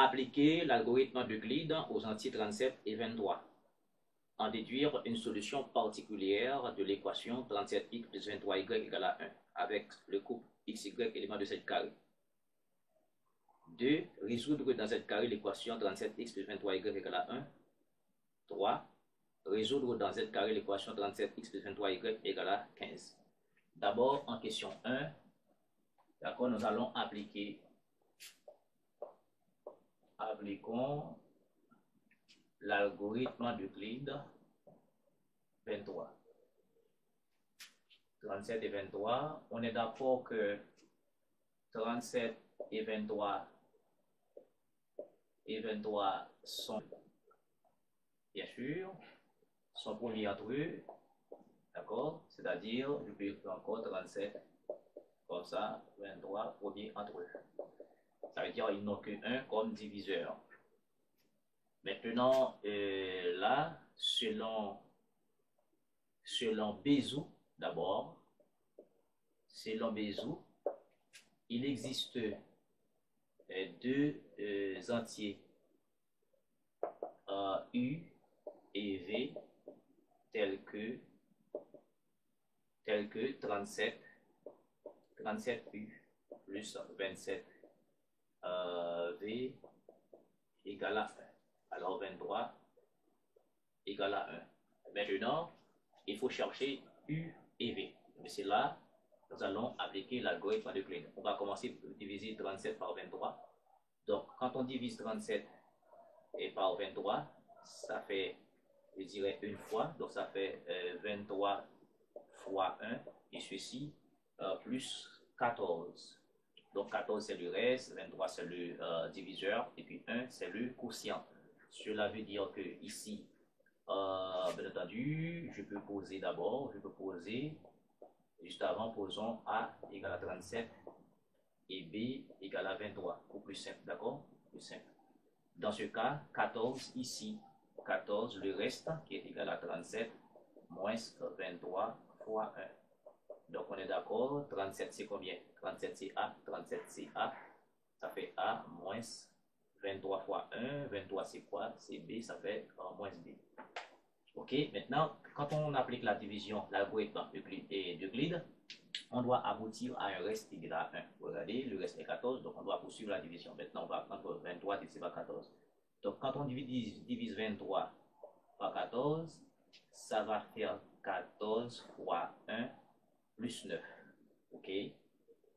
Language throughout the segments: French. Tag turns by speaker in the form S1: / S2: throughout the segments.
S1: Appliquer l'algorithme d'Euclide aux entiers 37 et 23. En déduire une solution particulière de l'équation 37x plus 23y égale à 1 avec le couple xy élément de z carré. 2. Résoudre dans z carré l'équation 37x plus 23y égale à 1. 3. Résoudre dans z carré l'équation 37x plus 23y égale à 15. D'abord, en question 1, d'accord, nous allons appliquons l'algorithme d'Euclide 23. 37 et 23, on est d'accord que 37 et 23 sont, bien sûr, sont premiers entre eux, d'accord, c'est-à-dire, je peux écrire encore 37, comme ça, 23 premiers entre eux. Ça veut dire qu'ils n'ont qu'un comme diviseur. Maintenant, là, selon Bézout, d'abord, selon Bézout, il existe deux entiers U et V tels que 37 U plus 27 V égale à 1. Alors 23 égale à 1. Maintenant, il faut chercher U et V. Mais c'est là, nous allons appliquer l'algorithme d'Euclide. On va commencer par diviser 37 par 23. Donc, quand on divise 37 et par 23, ça fait, je dirais, une fois. Donc, ça fait 23 fois 1, et ceci, plus 14. Donc, 14, c'est le reste, 23, c'est le diviseur, et puis 1, c'est le quotient. Cela veut dire que ici, bien entendu, je peux poser, juste avant, posons A égale à 37 et B égale à 23, ou plus simple, d'accord? Plus simple. Dans ce cas, 14 ici, 14, le reste qui est égal à 37, moins 23 fois 1. Donc on est d'accord, 37 c'est combien? 37 c'est A, 37 c'est A, ça fait A moins 23 fois 1, 23 c'est quoi? C'est B, ça fait moins B. Ok, maintenant, quand on applique la division, l'algorithme d'Euclide, on doit aboutir à un reste égal à 1. Regardez, le reste est 14, donc on doit poursuivre la division. Maintenant, on va prendre 23 divisé par 14. Donc, quand on divise 23 par 14, ça va faire 14 fois 1 plus 9. Ok?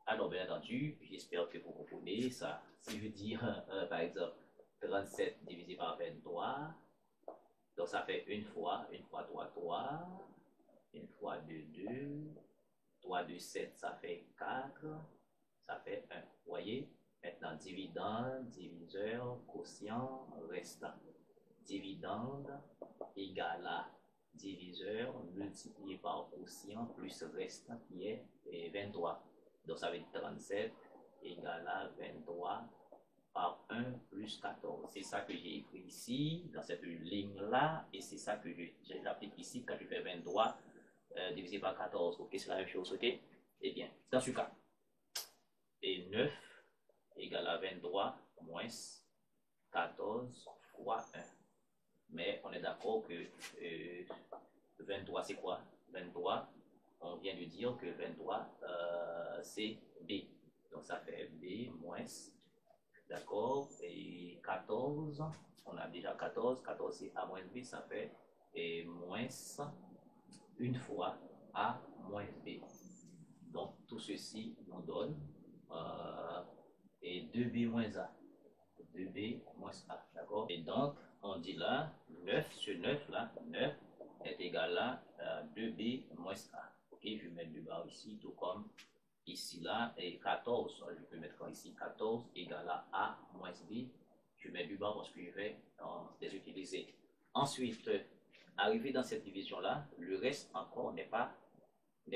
S1: Alors, bien entendu, j'espère que vous comprenez ça. Si je dis, par exemple, 37 divisé par 23, donc ça fait une fois 3, 3, une fois 2, 2, 3, 2, 7, ça fait 4, ça fait 1. Vous voyez? Maintenant, dividende, diviseur, quotient, restant. Dividende égale à diviseur multiplié par quotient plus restant qui est 23. Donc ça veut dire 37 égale à 23 par 1 plus 14. C'est ça que j'ai écrit ici, dans cette ligne-là, et c'est ça que j'applique ici quand je fais 23 divisé par 14. Ok, c'est la même chose, ok? Eh bien, dans ce cas, et 9 égale à 23 moins 14 fois 1. Mais on est d'accord que 23 c'est quoi? 23, on vient de dire que 23 c'est B. Donc ça fait B moins, d'accord, et 14, on a déjà 14, 14 c'est A moins B, ça fait et moins une fois A moins B. Donc tout ceci nous donne et 2B moins A. 2B moins A, d'accord? Et donc, on dit là, 9, ce 9 là, 9 est égal à 2B moins A. Ok, je vais mettre du barre ici, tout comme ici là, et 14, je peux mettre ici 14 égale à A moins B. Je mets du barre parce que je vais les utiliser. Ensuite, arrivé dans cette division là, le reste encore n'est pas 1.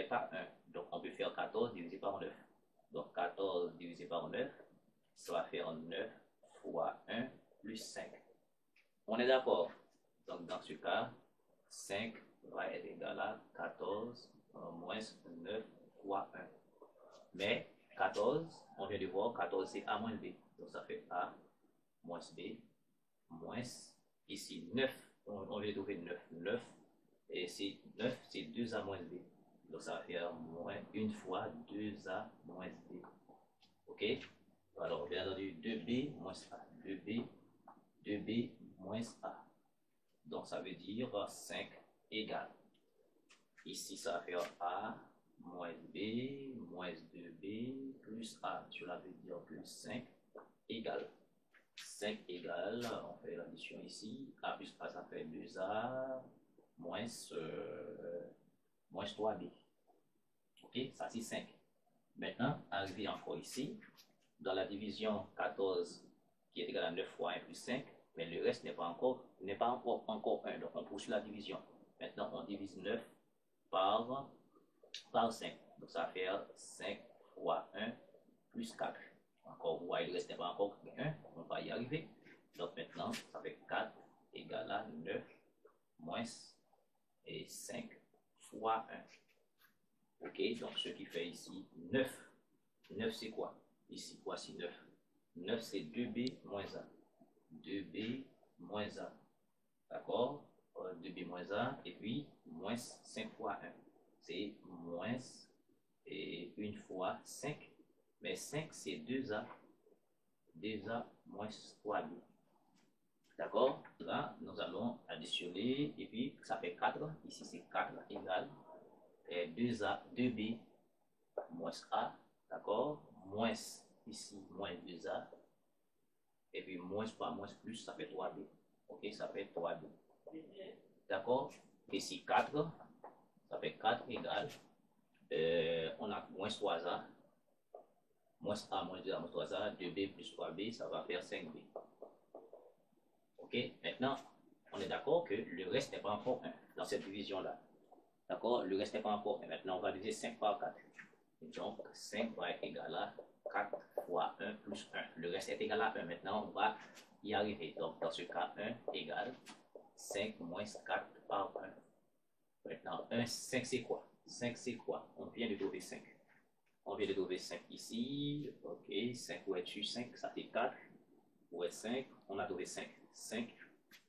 S1: Donc, on peut faire 14 divisé par 9. Donc, 14 divisé par 9, ça va faire 9 fois 1 plus 5. On est d'accord? Donc, dans ce cas, 5 va être égal à 14 moins 9 fois 1. Mais 14, on vient de voir, 14 c'est A moins B. Donc, ça fait A moins B, moins, ici 9, on vient trouver 9, 9, et c'est 9, c'est 2A moins B. Donc ça va faire moins 1 fois 2A moins B. Ok? Alors, bien entendu, 2B moins A, 2B, 2B moins A. Donc ça veut dire 5 égale. Ici, ça va faire A moins B moins 2B plus A. Cela veut dire que 5 égale. 5 égale, on fait l'addition ici. A plus A, ça fait 2A moins 3B. Ok, ça c'est 5. Maintenant, arrivé encore ici, dans la division 14 qui est égale à 9 fois 1 plus 5, mais le reste n'est pas encore 1. Donc on poursuit la division. Maintenant, on divise 9 par 5. Donc ça va faire 5 fois 1 plus 4. Encore, vous voyez, le reste n'est pas encore 1. On va y arriver. Donc maintenant, ça fait 4 égale à 9 moins et 5 fois 1. Ok, donc ce qui fait ici 9. 9 c'est quoi? Ici, voici 9. 9 c'est 2B moins A. 2B moins A. D'accord? 2B moins A et puis moins 5 fois 1. C'est moins et 1 fois 5. Mais 5 c'est 2A. 2A moins 3B. D'accord? Là, nous allons additionner et puis ça fait 4. Ici c'est 4 égale 2A, 2B moins A. D'accord? Moins ici moins 2A. Et puis moins par moins plus, ça fait 3B. Ok, ça fait 3B. D'accord? Ici 4, ça fait 4 égale. On a moins 3A. Moins A moins 2A moins 3A. 2B plus 3B, ça va faire 5B. Ok? Maintenant, on est d'accord que le reste n'est pas encore 1 dans cette division-là. D'accord? Le reste n'est pas encore 1. Maintenant, on va diviser 5 par 4. Donc, 5 va être égal à 4 fois 1 plus 1. Le reste est égal à 1. Maintenant, on va y arriver. Donc, dans ce cas, 1 égale 5 moins 4 par 1. Maintenant, 5 c'est quoi? 5 c'est quoi? On vient de trouver 5. On vient de trouver 5 ici. Ok, 5 où est-tu? 5, ça fait 4. Où est 5? On a trouvé 5. 5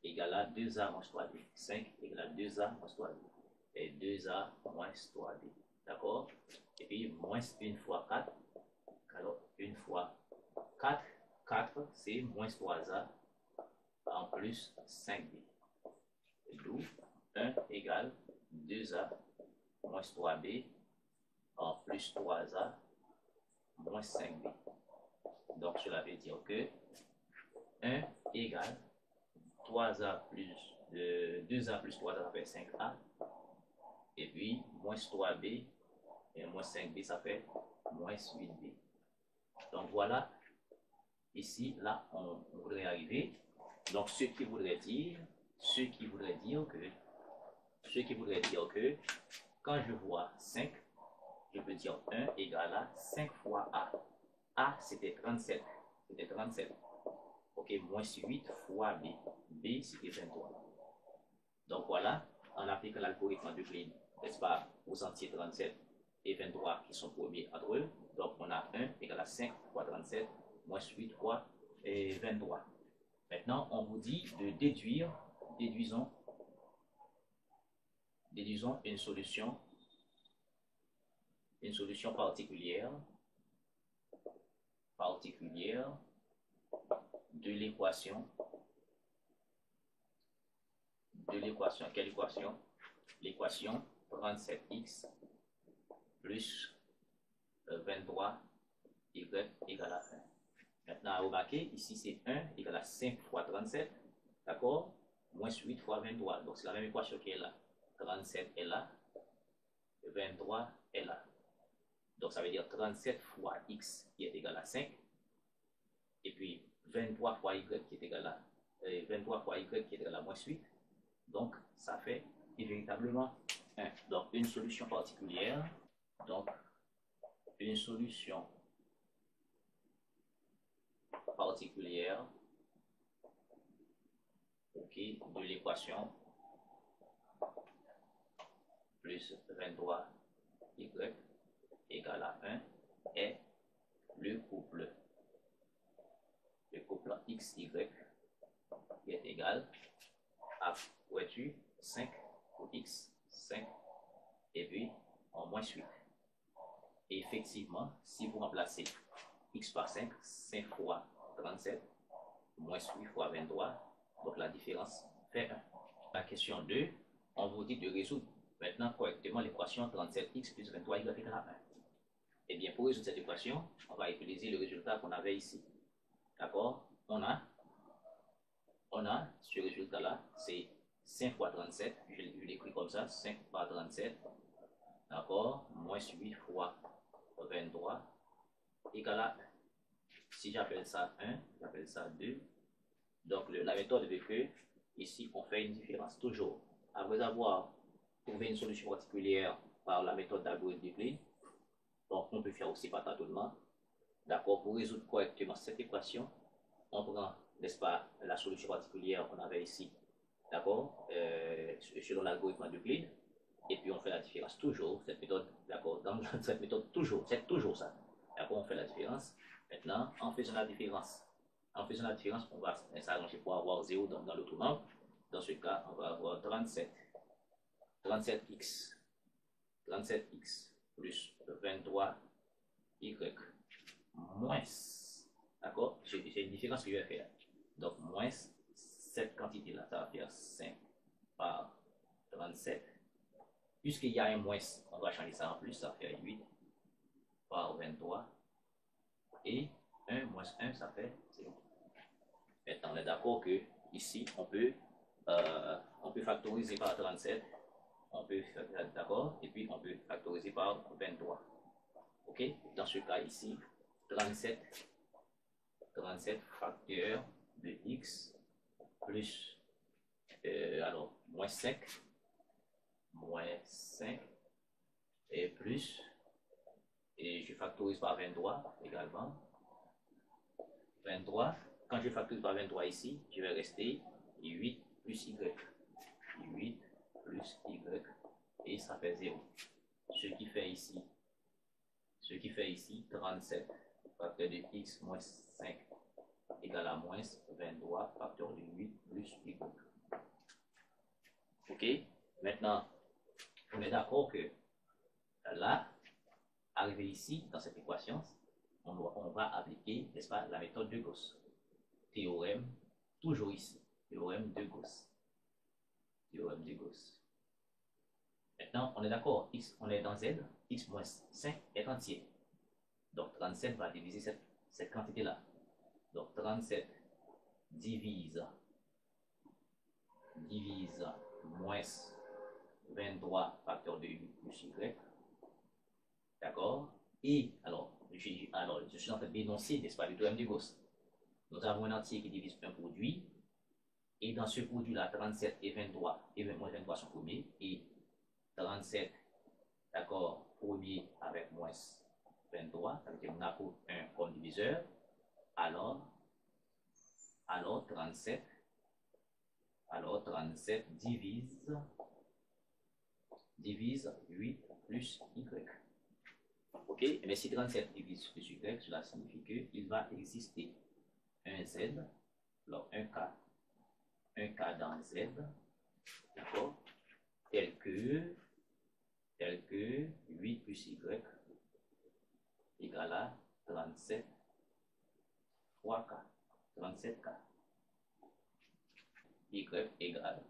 S1: égale à 2A moins 3B. 5 égale à 2A moins 3B. Et 2A moins 3B. D'accord? Et puis, moins 1 fois 4. Alors, 1 fois 4. 4, c'est moins 3A en plus 5B. D'où 1 égale 2A moins 3B en plus 3A moins 5B. Donc, cela veut dire que 1 égale 3A plus 2A plus 3A, ça fait 5A. Et puis, moins 3B et moins 5B, ça fait moins 8B. Donc, voilà. Ici, là, on voudrait arriver. Donc, ce qui voudrait dire que quand je vois 5, je peux dire 1 égale à 5 fois A. A, c'était 37. C'était 37. Ok, moins 8 fois B. B, c'était 23. Donc voilà, on applique l'algorithme de Kleene, n'est-ce pas, aux entiers 37 et 23 qui sont premiers entre eux. Donc on a 1 égale à 5 fois 37, moins 8 fois 23. Maintenant, on vous dit de déduire, déduisons une solution particulière de l'équation. Quelle équation? L'équation 37x plus 23y égale à 1. Maintenant, à remarquer, ici c'est 1 égale à 5 fois 37, d'accord? Moins 8 fois 23. Donc c'est la même équation qui est là. 37 est là, 23 est là. Donc ça veut dire 37 fois x qui est égal à 5, et puis 23 fois y qui est égal à 23 fois y qui est égal à moins 8. Donc ça fait véritablement 1. Donc une solution particulière. Donc une solution particulière, ok, de l'équation plus 23y égale à 1 est le couple Donc, xy qui est égal à, où es-tu, 5 pour x, 5, et puis en moins 8. Et effectivement, si vous remplacez x par 5, 5 fois 37, moins 8 fois 23, donc la différence fait 1. La question 2, on vous dit de résoudre maintenant correctement l'équation 37x plus 23y égale à 1. Et bien, pour résoudre cette équation, on va utiliser le résultat qu'on avait ici. D'accord? On a ce résultat-là, c'est 5 fois 37, je l'écris comme ça, 5 fois 37, d'accord? Moins 8 fois 23 égale à 1. Si j'appelle ça 1, j'appelle ça 2. Donc la méthode veut que ici on fait une différence. Toujours, après avoir trouvé une solution particulière par la méthode d'algorithme d'Euclide, donc on peut faire aussi par tâtonnement. D'accord, pour résoudre correctement cette équation, on prend, n'est-ce pas, la solution particulière qu'on avait ici, d'accord, selon l'algorithme d'Euclide, et puis on fait la différence. Toujours cette méthode, d'accord, dans cette méthode, toujours, c'est toujours ça. D'accord, on fait la différence. Maintenant, en faisant la différence, on va s'arranger pour avoir 0 dans l'autre nombre. Dans ce cas, on va avoir 37x plus 23y moins, d'accord, c'est une différence que je vais faire. Donc, moins cette quantité-là, ça va faire 5 par 37. Puisqu'il y a un moins, on va changer ça en plus, ça va faire 8 par 23. Et 1 moins 1, ça fait 0. Maintenant, on est d'accord que ici, on peut factoriser par 37. On peut, d'accord, et puis on peut factoriser par 23. Ok? Dans ce cas ici, 37 facteur de x plus, alors, moins 5 et plus, et je factorise par 23 également. 23, quand je factorise par 23 ici, je vais rester 8 plus y. 8 plus y, et ça fait 0. Ce qui fait ici 37 facteur de x moins 5 égale à moins 23 facteur de 8 plus y. Ok? Maintenant, on est d'accord que là, arrivé ici, dans cette équation, on va appliquer, n'est-ce pas, la méthode de Gauss. Théorème, toujours ici, théorème de Gauss. Théorème de Gauss. Maintenant, on est d'accord, on est dans Z, x moins 5 est entier. Donc 37 va diviser cette quantité-là. Donc 37 divise moins 23 facteur de 8 plus y. D'accord? Et alors, je suis en train d'énoncer, n'est-ce pas, le théorème de Gauss. Nous avons un entier qui divise un produit. Et dans ce produit-là, 37 et 23, et moins 23 sont premiers. Et 37, d'accord, premier avec moins 23, ça veut dire qu'on a pour 1 comme diviseur. Alors 37 divise 8 plus y. Ok, mais si 37 divise plus y, cela signifie qu'il va exister un z, alors un k dans z, d'accord, tel que 8 plus y égale à 37 fois k, 37k. Y égale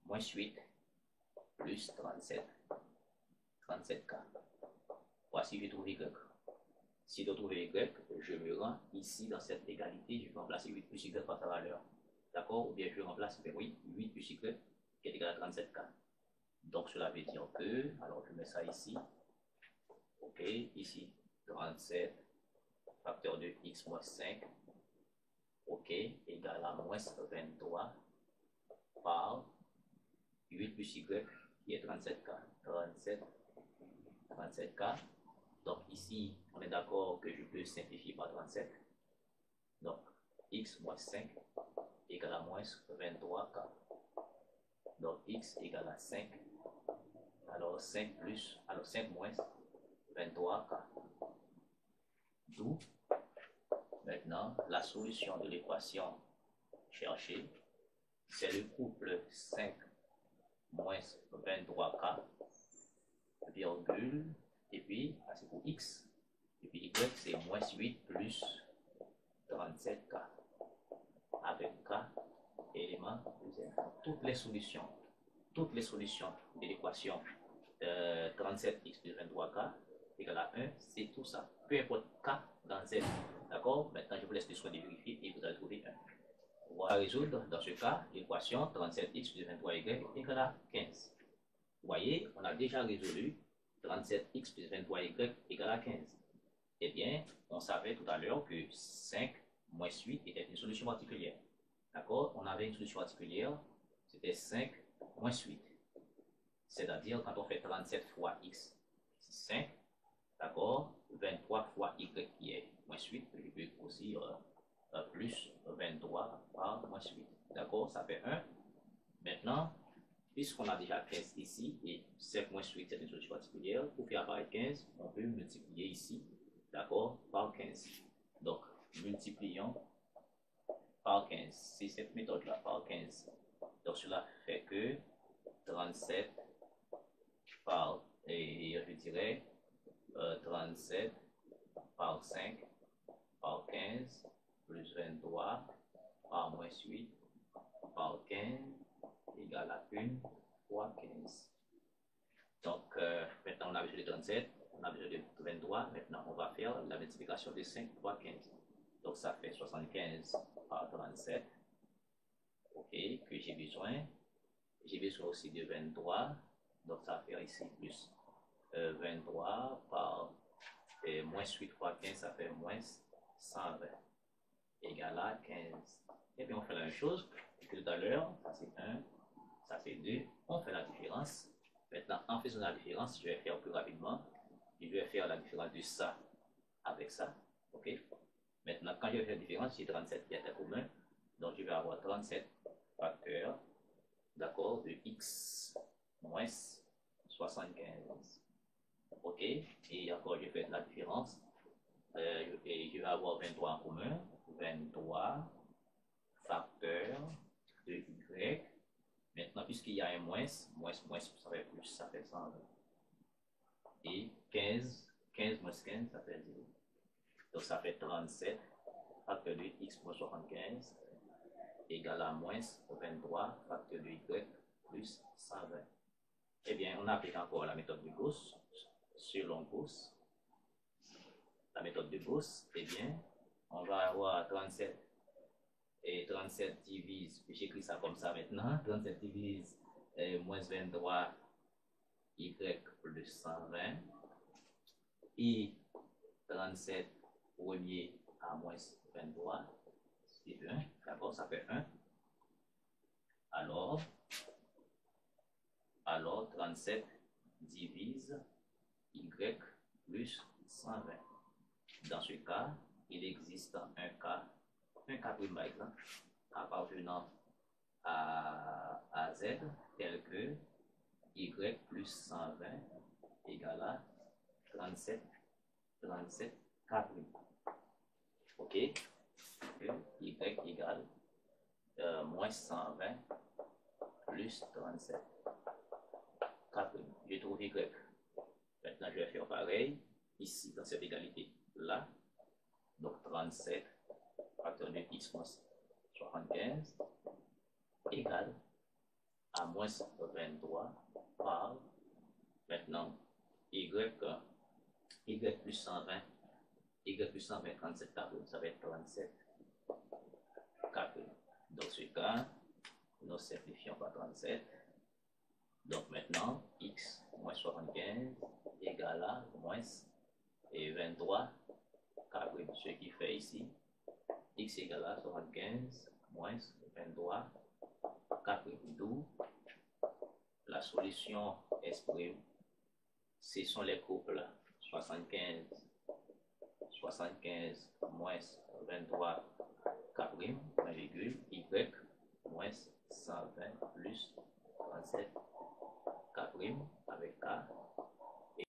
S1: moins 8 plus 37k. Voici, j'ai trouvé y. Si je trouve y, je me rends ici dans cette égalité, je peux remplacer 8 plus y par sa valeur. D'accord? Ou bien je remplace, oui, 8 plus y qui est égal à 37k. Donc cela veut dire que, alors je mets ça ici. Ok, ici, 37 facteur de x moins 5. Ok, égale à moins 23 par 8 plus y qui est 37k. 37k. Donc ici, on est d'accord que je peux simplifier par 37. Donc, x moins 5 égale à moins 23k. Donc, x égale à 5. Alors, 5 moins 23k. D'où Maintenant, la solution de l'équation cherchée, c'est le couple 5 moins 23K, virgule, et puis, c'est pour X, et puis Y, c'est moins 8 plus 37K, avec K, élément deuxième. Toutes les solutions de l'équation 37x plus 23K égale à 1, c'est tout ça. Peu importe K dans Z. D'accord? Maintenant, je vous laisse le soin de vérifier et vous allez trouver 1. On va résoudre dans ce cas l'équation 37x plus 23y égale à 15. Vous voyez, on a déjà résolu 37x plus 23y égale à 15. Eh bien, on savait tout à l'heure que 5 moins 8 était une solution particulière. D'accord? On avait une solution particulière, c'était 5 moins 8. C'est-à-dire, quand on fait 37 fois x, c'est 5, d'accord? 23 fois y qui est moins 8, je peux aussi plus 23 par moins 8. D'accord? Ça fait 1. Maintenant, puisqu'on a déjà 15 ici, et 5 moins 8, c'est une solution particulière, pour faire apparaître 15, on peut multiplier ici, d'accord, par 15. Donc, multiplions par 15. C'est cette méthode-là, par 15. Donc, cela fait que 37 par, et je dirais 37 par 5 par 15 plus 23 par moins 8 par 15 égale à 1 fois 15. Donc, maintenant on a besoin de 37, on a besoin de 23, maintenant on va faire la multiplication de 5 fois 15. Donc, ça fait 75 par 37, ok, que j'ai besoin. J'ai besoin aussi de 23, donc ça fait ici plus 23 par moins 8 fois 15, ça fait moins 120, égale à 15. Et bien on fait la même chose que tout à l'heure, ça c'est 1, ça c'est 2, on fait la différence. Maintenant, en faisant la différence, je vais faire plus rapidement. Je vais faire la différence de ça avec ça, ok. Maintenant, quand je vais faire la différence, j'ai 37 qui est commun, donc je vais avoir 37 facteurs, d'accord, de x moins 75. Ok, et encore je fais la différence, et je vais avoir 23 en commun, 23 facteurs de y. Maintenant, puisqu'il y a un moins, ça fait plus, ça fait 120. Et 15 moins 15, ça fait 0. Donc ça fait 37 facteur de x moins 75 égale à moins 23 facteur de y plus 120. Eh bien, on applique encore la méthode de Gauss, selon Gauss. La méthode de Gauss, eh bien, on va avoir 37 et 37 divise, j'écris ça comme ça maintenant, 37 divise moins 23 y plus 120 et 37 premier à moins 23, c'est 1, d'accord, ça fait 1. Alors 37 divise y plus 120. Dans ce cas, il existe un cas prime par exemple, appartenant à Z, tel que y plus 120 égale à 37 K prime. Ok, y égale moins 120 plus 37 K prime. Je trouve y. Maintenant, je vais faire pareil ici dans cette égalité là. Donc 37 facteur de x moins 75 égale à moins 23 par maintenant y plus 120, y plus 120, 37 K, ça va être 37 K. Dans ce cas, nous simplifions par 37. Donc maintenant, x moins 75 égale à moins 23 K, ce qui fait ici x égale à 75 moins 23 K, d'où la solution exprime, ce sont les couples 75 moins 23 K', virgule, y moins 120 plus 37 K' avec K,